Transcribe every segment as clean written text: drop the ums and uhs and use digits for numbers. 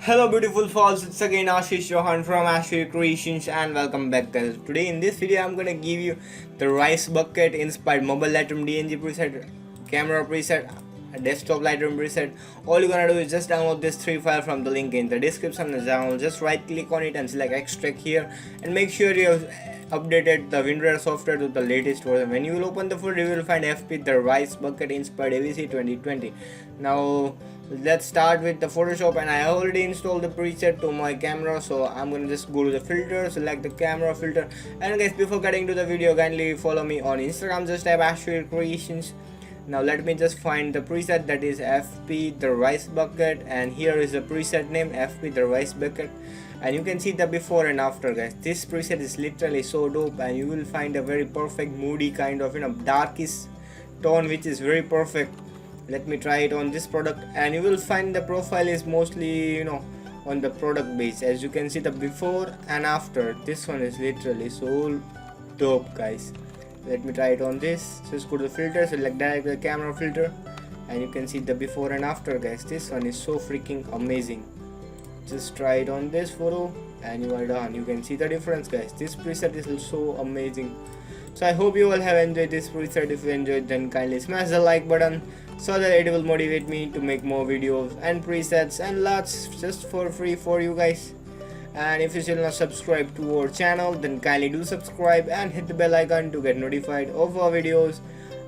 Hello beautiful falls, it's again Ashish from ashvircreations and welcome back guys. Today in this video I'm gonna give you the rice bucket inspired mobile Lightroom DNG preset, camera preset, a desktop Lightroom preset. All you're gonna do is just download this 3 file from the link in the description. Just right click on it and select extract here and make sure you have updated the WinRAR software to the latest version. When you will open the folder, you will find FP the rice bucket inspired AVC 2020. Now let's start with the Photoshop, and I already installed the preset to my camera, so I'm gonna just go to the filter, select the camera filter. And guys, before getting to the video, kindly follow me on Instagram, just type ashvircreations. Now let me just find the preset, that is FP the rice bucket, and here is the preset name FP the rice bucket. And you can see the before and after guys. This preset is literally so dope, and you will find a very perfect moody kind of darkish tone which is very perfect. Let me try it on this product, and you will find the profile is mostly on the product base. As you can see the before and after, this one is literally so dope guys. Let me try it on this. Just go to the filter, select direct the camera filter, and you can see the before and after guys. This one is so freaking amazing. Just try it on this photo and you are done. You can see the difference guys. This preset is so amazing. So I hope you all have enjoyed this preset. If you enjoyed, then kindly smash the like button so that it will motivate me to make more videos and presets and lots just for free for you guys. And if you still not subscribed to our channel, then kindly do subscribe and hit the bell icon to get notified of our videos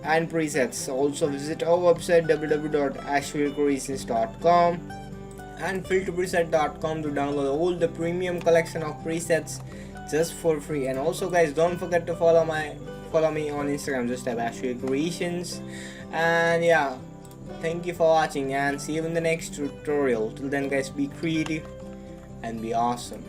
and presets. Also visit our website www.ashvircreations.com and filterpreset.com to download all the premium collection of presets just for free. And also guys, don't forget to follow me on Instagram, just type ashvircreations. And yeah, thank you for watching and see you in the next tutorial. Till then guys, be creative and be awesome.